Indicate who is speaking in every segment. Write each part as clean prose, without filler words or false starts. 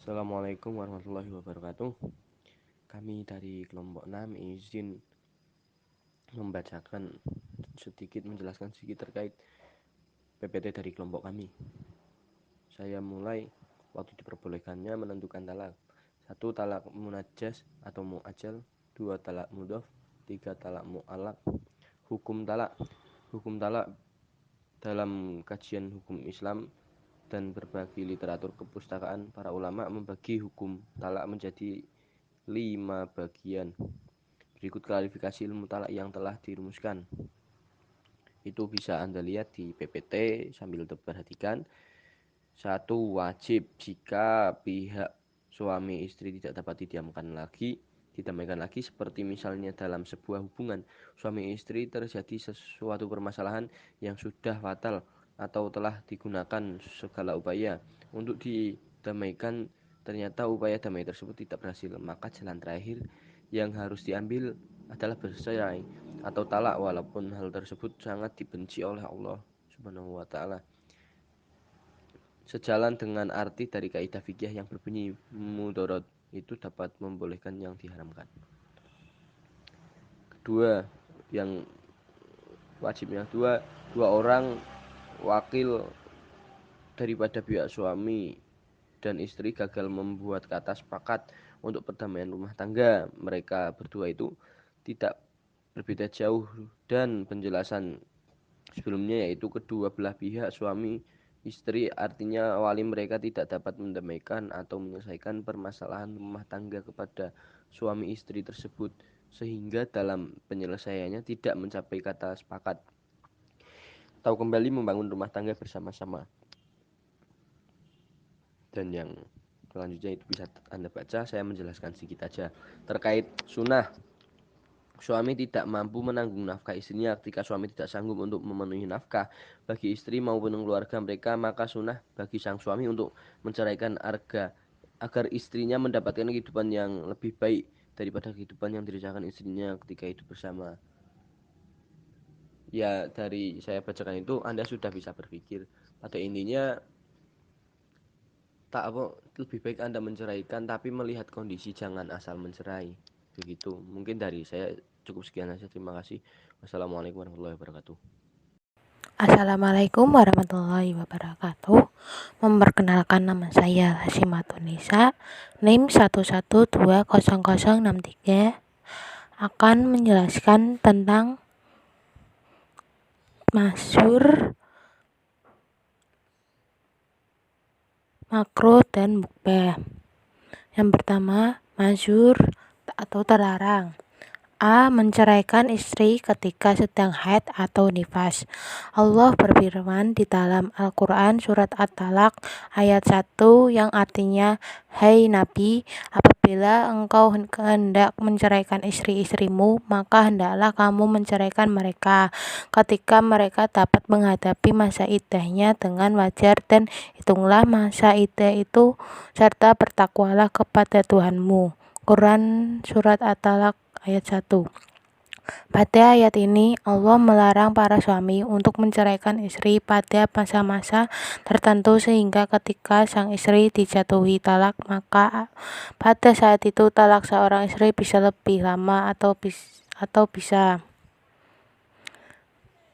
Speaker 1: Assalamualaikum warahmatullahi wabarakatuh. Kami dari kelompok 6 izin menjelaskan sedikit terkait PPT dari kelompok kami. Saya mulai waktu diperbolehkannya menentukan talak. 1. Talak munajas atau mu'ajal. 2. Talak mudhof. 3. Talak mu'allaq. Hukum talak dalam kajian hukum Islam dan berbagi literatur kepustakaan, para ulama membagi hukum talak menjadi 5 bagian. Berikut klarifikasi ilmu talak yang telah dirumuskan. Itu bisa Anda lihat di PPT sambil perhatikan. 1. Wajib jika pihak suami istri tidak dapat didamaikan lagi, seperti misalnya dalam sebuah hubungan suami istri terjadi sesuatu permasalahan yang sudah fatal atau telah digunakan segala upaya untuk didamaikan, ternyata upaya damai tersebut tidak berhasil, maka jalan terakhir yang harus diambil adalah bercerai atau talak, walaupun hal tersebut sangat dibenci oleh Allah Subhanahu wa Ta'ala. Sejalan dengan arti dari kaidah fikih yang berbunyi mudorot itu dapat membolehkan yang diharamkan. Kedua, yang wajibnya dua orang wakil daripada pihak suami dan istri gagal membuat kata sepakat untuk perdamaian rumah tangga. Mereka berdua itu tidak berbeda jauh dan penjelasan sebelumnya, yaitu kedua belah pihak suami istri, artinya wali mereka tidak dapat mendamaikan atau menyelesaikan permasalahan rumah tangga kepada suami istri tersebut, sehingga dalam penyelesaiannya tidak mencapai kata sepakat atau kembali membangun rumah tangga bersama-sama. Dan yang selanjutnya itu bisa Anda baca, saya menjelaskan sedikit aja terkait sunnah. Suami tidak mampu menanggung nafkah istrinya. Ketika suami tidak sanggup untuk memenuhi nafkah bagi istri maupun keluarga mereka, maka sunnah bagi sang suami untuk menceraikan agar istrinya mendapatkan kehidupan yang lebih baik daripada kehidupan yang dirasakan istrinya ketika hidup bersama. Ya, dari saya bacakan itu Anda sudah bisa berpikir. Pada intinya lebih baik Anda menceraikan, tapi melihat kondisi, jangan asal mencerai. Begitu. Mungkin dari saya cukup sekian saja. Terima kasih. Wassalamualaikum warahmatullahi wabarakatuh.
Speaker 2: Assalamualaikum warahmatullahi wabarakatuh. Memperkenalkan, nama saya Hasimatunisa, NIM 1120063, akan menjelaskan tentang masyhur, makruh, dan mubah. Yang pertama, masyhur atau terlarang. A. Menceraikan istri ketika sedang haid atau nifas. Allah berfirman di dalam Al-Quran surat At-Talaq ayat 1 yang artinya, "Hai Nabi, apabila engkau hendak menceraikan istri-istrimu, maka hendaklah kamu menceraikan mereka ketika mereka dapat menghadapi masa iddahnya dengan wajar, dan hitunglah masa iddah itu serta bertakwalah kepada Tuhanmu." Quran surat At-Talaq ayat 1. Pada ayat ini, Allah melarang para suami untuk menceraikan istri pada masa-masa tertentu, sehingga ketika sang istri dijatuhi talak, maka pada saat itu talak seorang istri bisa lebih lama atau bisa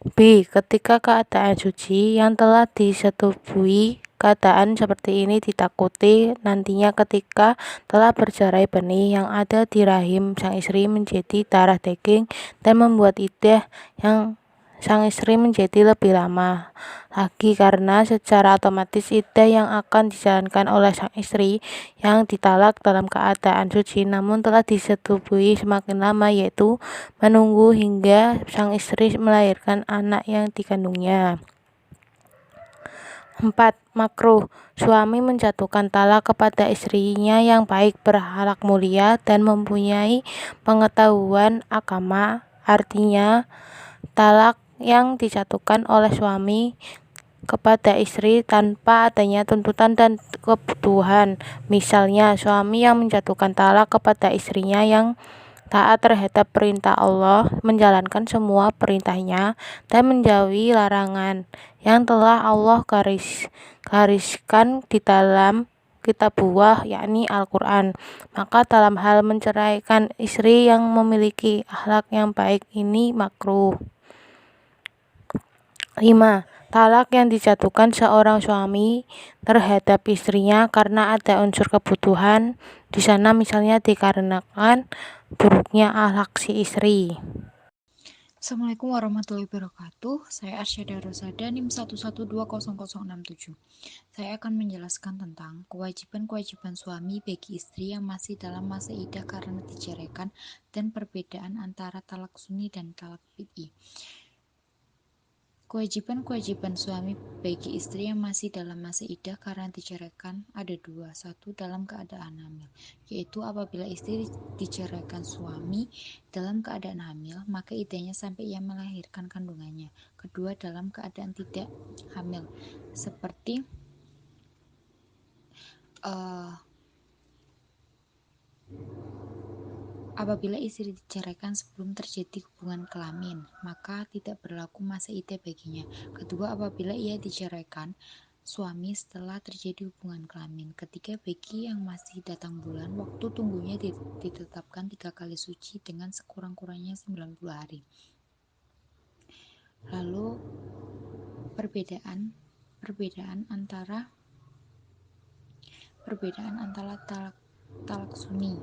Speaker 2: B. Ketika keadaan suci yang telah disetujui. Keadaan seperti ini ditakuti nantinya ketika telah bercerai benih yang ada di rahim sang istri menjadi darah daging dan membuat iddah yang sang istri menjadi lebih lama lagi, karena secara otomatis iddah yang akan dijalankan oleh sang istri yang ditalak dalam keadaan suci namun telah disetujui semakin lama, yaitu menunggu hingga sang istri melahirkan anak yang dikandungnya. 4. Makruh. Suami menjatuhkan talak kepada istrinya yang baik, berakhlak mulia, dan mempunyai pengetahuan agama. Artinya, talak yang dijatuhkan oleh suami kepada istri tanpa adanya tuntutan dan kebutuhan. Misalnya, suami yang menjatuhkan talak kepada istrinya yang taat terhadap perintah Allah, menjalankan semua perintahnya, dan menjauhi larangan yang telah Allah gariskan di dalam kitabullah yakni Al-Quran. Maka dalam hal menceraikan istri yang memiliki akhlak yang baik ini makruh. 5. Talak yang dijatuhkan seorang suami terhadap istrinya karena ada unsur kebutuhan, di sana misalnya dikarenakan buruknya akhlak si istri.
Speaker 3: Assalamualaikum warahmatullahi wabarakatuh. Saya Arsyada Rosada, NIM 1120067. Saya akan menjelaskan tentang kewajiban-kewajiban suami bagi istri yang masih dalam masa iddah karena diceraikan dan perbedaan antara talak sunni dan talak bid'i. Kewajiban-kewajiban suami bagi istri yang masih dalam masa iddah karena diceraikan ada dua. Satu, dalam keadaan hamil, yaitu apabila istri diceraikan suami dalam keadaan hamil, maka iddahnya sampai ia melahirkan kandungannya. Kedua, dalam keadaan tidak hamil, seperti apabila istri diceraikan sebelum terjadi hubungan kelamin, maka tidak berlaku masa iddah baginya. Kedua, apabila ia diceraikan suami setelah terjadi hubungan kelamin. Ketiga, bagi yang masih datang bulan, waktu tunggunya ditetapkan 3 kali suci dengan sekurang-kurangnya 90 hari. Lalu perbedaan antara talak sunni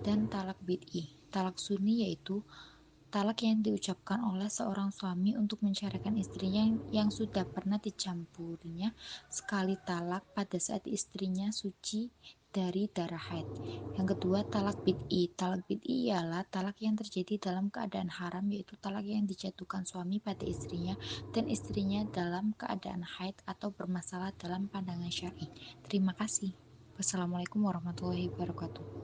Speaker 3: dan talak bid'i. Talak sunni yaitu talak yang diucapkan oleh seorang suami untuk menceraikan istrinya yang sudah pernah dicampurinya sekali talak pada saat istrinya suci dari darah haid. Yang kedua, talak bid'i. Talak bid'i ialah talak yang terjadi dalam keadaan haram, yaitu talak yang dijatuhkan suami pada istrinya dan istrinya dalam keadaan haid atau bermasalah dalam pandangan syar'i. Terima kasih. Wassalamualaikum warahmatullahi wabarakatuh.